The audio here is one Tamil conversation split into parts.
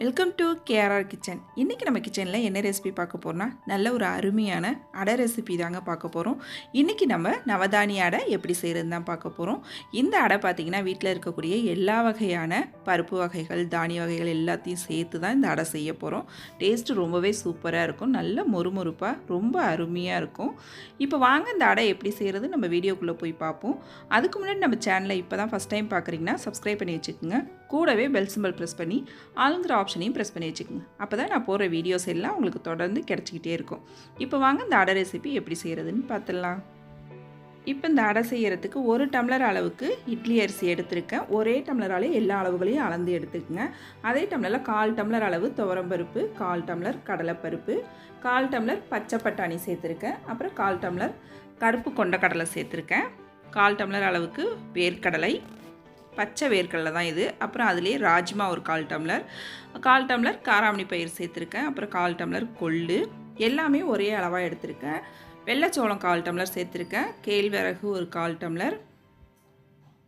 Welcome to KRR kitchen. இன்றைக்கி நம்ம கிச்சனில் என்ன ரெசிபி பார்க்க போகிறோம்னா, நல்ல ஒரு அருமையான அடை ரெசிபி தாங்க பார்க்க போகிறோம். இன்றைக்கி நம்ம நவதானிய அடை எப்படி செய்கிறதுன்னு தான் பார்க்க போகிறோம். இந்த அடை பார்த்திங்கன்னா வீட்டில் இருக்கக்கூடிய எல்லா வகையான பருப்பு வகைகள், தானிய வகைகள் எல்லாத்தையும் சேர்த்து தான் இந்த அடை செய்ய போகிறோம். டேஸ்ட்டு ரொம்பவே சூப்பராக இருக்கும். நல்ல மொறுமொறுப்பாக ரொம்ப அருமையாக இருக்கும். இப்போ வாங்க இந்த அடை எப்படி செய்கிறது நம்ம வீடியோக்குள்ளே போய் பார்ப்போம். அதுக்கு முன்னாடி நம்ம சேனலை இப்போ தான் ஃபஸ்ட் டைம் பார்க்குறீங்கன்னா சப்ஸ்கிரைப் பண்ணி வச்சுக்கோங்க. கூடவே பெல் சிம்பல் ப்ரெஸ் பண்ணி ஆளுங்கிற ஆப்ஷனையும் ப்ரெஸ் பண்ணி வச்சுக்கோங்க. அப்போ தான் நான் போடுற வீடியோஸ் எல்லாம் உங்களுக்கு தொடர்ந்து கிடச்சிக்கிட்டே இருக்கும். இப்போ வாங்க இந்த அடை ரெசிபி எப்படி செய்கிறதுன்னு பார்த்துடலாம். இப்போ இந்த அடை செய்கிறதுக்கு 1 டம்ளர் அளவுக்கு இட்லி அரிசி எடுத்துருக்கேன். ஒரே டம்ளராலே எல்லா அளவுகளையும் அளந்து எடுத்துக்கங்க. அதே டம்ளரில் 1/4 டம்ளர் அளவு துவரம்பருப்பு, 1/4 டம்ளர் கடலைப்பருப்பு, 1/4 டம்ளர் பச்சை பட்டாணி சேர்த்துருக்கேன். அப்புறம் 1/4 டம்ளர் கருப்பு கொண்டக்கடலை சேர்த்துருக்கேன். 1/4 டம்ளர் அளவுக்கு வேர்க்கடலை, பச்சை வேர்க்கடலை தான் இது. அப்புறம் அதுலேயே ராஜ்மா ஒரு 1/4 டம்ளர், 1/4 டம்ளர் காராமணி பயிர் சேர்த்துருக்கேன். அப்புறம் 1/4 டம்ளர் கொள்ளு, எல்லாமே ஒரே அளவாக எடுத்திருக்கேன். வெள்ளைச்சோளம் 1/4 டம்ளர் சேர்த்துருக்கேன். கேழ்வரகு ஒரு 1/4 டம்ளர்,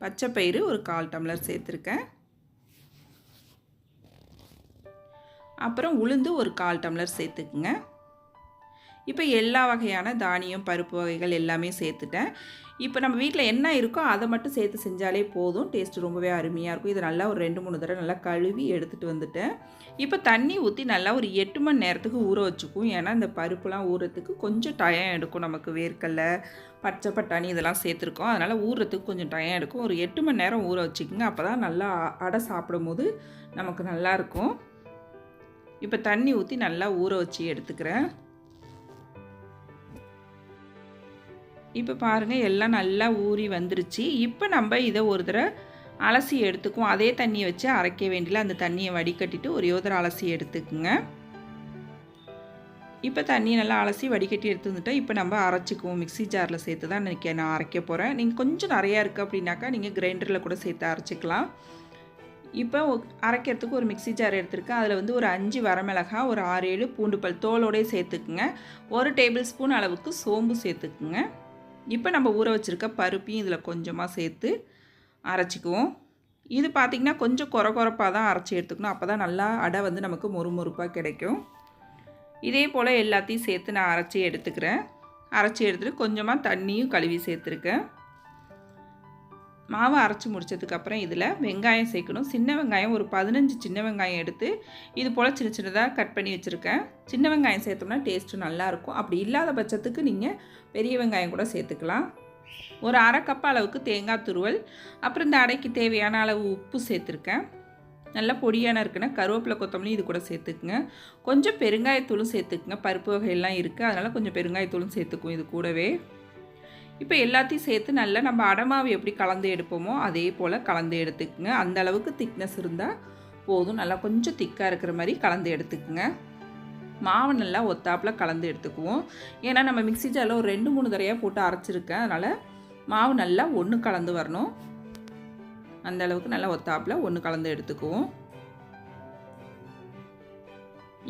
பச்சை பயிறு ஒரு 1/4 டம்ளர் சேர்த்துருக்கேன். அப்புறம் உளுந்து ஒரு 1/4 டம்ளர் சேர்த்துக்குங்க. இப்போ எல்லா வகையான தானியம் பருப்பு வகைகள் எல்லாமே சேர்த்துட்டேன். இப்போ நம்ம வீட்டில் என்ன இருக்கோ அதை மட்டும் சேர்த்து செஞ்சாலே போதும். டேஸ்ட்டு ரொம்பவே அருமையாக இருக்கும். இதை நல்லா ஒரு 2-3 தடவை நல்லா கழுவி எடுத்துகிட்டு வந்துட்டேன். இப்போ தண்ணி ஊற்றி நல்லா ஒரு 8 மணி நேரத்துக்கு ஊற வச்சுக்கும். ஏன்னா இந்த பருப்புலாம் ஊறுறதுக்கு கொஞ்சம் டைம் எடுக்கும். நமக்கு வேர்க்கடலை, பச்சை பட்டாணி இதெல்லாம் சேர்த்துருக்கோம். அதனால் ஊறுறதுக்கு கொஞ்சம் டைம் எடுக்கும். ஒரு 8 மணி நேரம் ஊற வச்சுக்கோங்க. அப்போ தான் நல்லா அடை சாப்பிடும் போது நமக்கு நல்லாயிருக்கும். இப்போ தண்ணி ஊற்றி நல்லா ஊற வச்சு எடுத்துக்கிறேன். இப்போ பாருங்கள் எல்லாம் நல்லா ஊறி வந்துருச்சு. இப்போ நம்ம இதை ஒரு தடவை அலசி எடுத்துக்குவோம். அதே தண்ணியை வச்சு அரைக்க வேண்டியல, அந்த தண்ணியை வடிகட்டிட்டு ஒரு யோதரை அலசி எடுத்துக்குங்க. இப்போ தண்ணியை நல்லா அலசி வடிகட்டி எடுத்து வந்துட்டேன். இப்போ நம்ம அரைச்சிக்குவோம். மிக்ஸி ஜாரில் சேர்த்து தான் இன்றைக்கி நான் அரைக்க போகிறேன். நீங்கள் கொஞ்சம் நிறையா இருக்குது அப்படின்னாக்கா நீங்கள் கிரைண்டரில் கூட சேர்த்து அரைச்சிக்கலாம். இப்போ அரைக்கிறதுக்கு ஒரு மிக்ஸி ஜார் எடுத்துருக்கேன். அதில் வந்து ஒரு 5 வரமிளகாய், ஒரு 6-7 பூண்டு பல் தோலோடே சேர்த்துக்குங்க. 1 டேபிள் ஸ்பூன் அளவுக்கு சோம்பு சேர்த்துக்குங்க. இப்போ நம்ம ஊற வச்சுருக்க பருப்பையும் இதில் கொஞ்சமாக சேர்த்து அரைச்சிக்குவோம். இது பார்த்திங்கன்னா கொஞ்சம் கொரப்பாக தான் அரைச்சி எடுத்துக்கணும். அப்போ தான் நல்லா அடை வந்து நமக்கு மொறுமொறுப்பாக கிடைக்கும். இதே போல் எல்லாத்தையும் சேர்த்து நான் அரைச்சி எடுத்துக்கிறேன். அரைச்சி எடுத்துகிட்டு கொஞ்சமாக தண்ணியும் கழுவி சேர்த்துருக்கேன். மாவை அரைச்சி முடித்ததுக்கப்புறம் இதில் வெங்காயம் சேர்க்கணும். சின்ன வெங்காயம் ஒரு 15 சின்ன வெங்காயம் எடுத்து இது போல் சின்ன சின்னதாக கட் பண்ணி வச்சுருக்கேன். சின்ன வெங்காயம் சேர்த்தோம்னா டேஸ்ட்டு நல்லாயிருக்கும். அப்படி இல்லாத பட்சத்துக்கு நீங்கள் பெரிய வெங்காயம் கூட சேர்த்துக்கலாம். ஒரு 1/2 கப் அளவுக்கு தேங்காய் துருவல், அப்புறம் இந்த அடைக்கு தேவையான அளவு உப்பு சேர்த்துருக்கேன். நல்லா பொடியான இருக்குன்னா கருவேப்பிலை கொத்தமல்லி இது கூட சேர்த்துக்குங்க. கொஞ்சம் பெருங்காயத்தூளும் சேர்த்துக்குங்க. பருப்பு வகையெல்லாம் இருக்குது, அதனால் கொஞ்சம் பெருங்காயத்தூளும் சேர்த்துக்கும் இது கூடவே. இப்போ எல்லாத்தையும் சேர்த்து நல்லா நம்ம அடமாவு எப்படி கலந்து எடுப்போமோ அதே போல் கலந்து எடுத்துக்குங்க. அந்த அளவுக்கு திக்னஸ் இருந்தால் போதும். நல்லா கொஞ்சம் திக்காக இருக்கிற மாதிரி கலந்து எடுத்துக்குங்க. மாவு நல்லா ஒத்தாப்பில் கலந்து எடுத்துக்குவோம். ஏன்னா நம்ம மிக்ஸி ஜாரில் ஒரு 2-3 தடவையாக போட்டு அரைச்சிருக்கேன். அதனால் மாவு நல்லா ஒன்று கலந்து வரணும். அந்த அளவுக்கு நல்லா ஒத்தாப்பில் ஒன்று கலந்து எடுத்துக்குவோம்.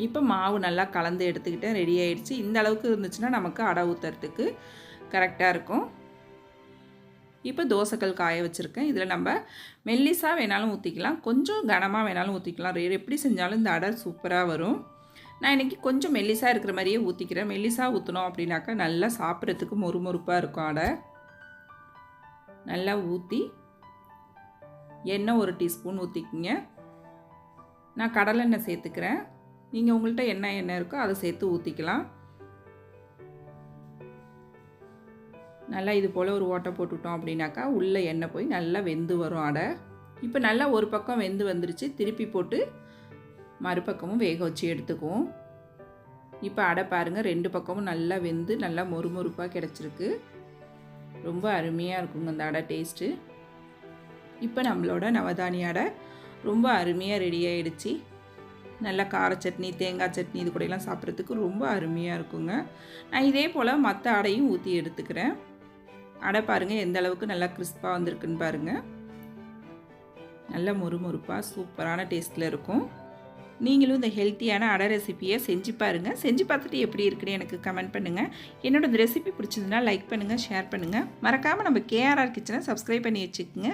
இப்போ மாவு நல்லா கலந்து எடுத்துக்கிட்டேன். ரெடி ஆகிடுச்சு. இந்த அளவுக்கு இருந்துச்சுன்னா நமக்கு அடை ஊற்றுறதுக்கு கரெக்டாக இருக்கும். இப்போ தோசைக்கல் காய வச்சுருக்கேன். இதில் நம்ம மெல்லிசாக வேணாலும் ஊற்றிக்கலாம், கொஞ்சம் கனமாக வேணாலும் ஊற்றிக்கலாம். எப்படி செஞ்சாலும் இந்த அடை சூப்பராக வரும். நான் இன்றைக்கி கொஞ்சம் மெல்லிசாக இருக்கிற மாதிரியே ஊற்றிக்கிறேன். மெல்லிசாக ஊற்றினோம் அப்படின்னாக்கா நல்லா சாப்பிட்றதுக்கு மொறுமொறுப்பாக இருக்கும் அடை. நல்லா ஊற்றி எண்ணெய் 1 டீஸ்பூன் ஊற்றிக்கிங்க. நான் கடலெண்ணெய் சேர்த்துக்கிறேன். நீங்கள் உங்கள்கிட்ட என்ன எண்ணெய் இருக்கோ அதை சேர்த்து ஊற்றிக்கலாம். நல்லா இது போல் ஒரு ஓட்டை போட்டுவிட்டோம் அப்படின்னாக்கா உள்ளே எண்ணெய் போய் நல்லா வெந்து வரும் அடை. இப்போ நல்லா ஒரு பக்கம் வெந்து வந்துருச்சு. திருப்பி போட்டு மறுபக்கமும் வேக வச்சு எடுத்துக்குவோம். இப்போ அடை பாருங்கள் 2 பக்கமும் நல்லா வெந்து நல்லா மொறுமொறுப்பாக கிடச்சிருக்கு. ரொம்ப அருமையாக இருக்குங்க இந்த அடை டேஸ்ட்டு. இப்போ நம்மளோட நவதானிய அடை ரொம்ப அருமையாக ரெடி ஆகிடுச்சு. நல்லா கார சட்னி, தேங்காய் சட்னி இது கூடலாம் சாப்பிட்றதுக்கு ரொம்ப அருமையாக இருக்குங்க. நான் இதே போல் மற்ற அடையும் ஊற்றி எடுத்துக்கிறேன். அடை பாருங்கள் எந்த அளவுக்கு நல்லா கிறிஸ்பாக வந்திருக்குன்னு பாருங்கள். நல்ல மொறுமொறுப்பாக சூப்பரான டேஸ்ட்டில் இருக்கும். நீங்களும் இந்த ஹெல்த்தியான அடை ரெசிப்பியை செஞ்சு பாருங்கள். செஞ்சு பார்த்துட்டு எப்படி இருக்குன்னு எனக்கு கமெண்ட் பண்ணுங்கள். என்னோட இந்த ரெசிபி பிடிச்சதுன்னா லைக் பண்ணுங்கள், ஷேர் பண்ணுங்கள். மறக்காமல் நம்ம கேஆர்ஆர் கிச்சனை சப்ஸ்கிரைப் பண்ணி வச்சுக்கோங்க.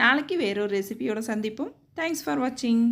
நாளைக்கு வேறொரு ரெசிபியோட சந்திப்போம். தேங்க்ஸ் ஃபார் வாட்சிங்.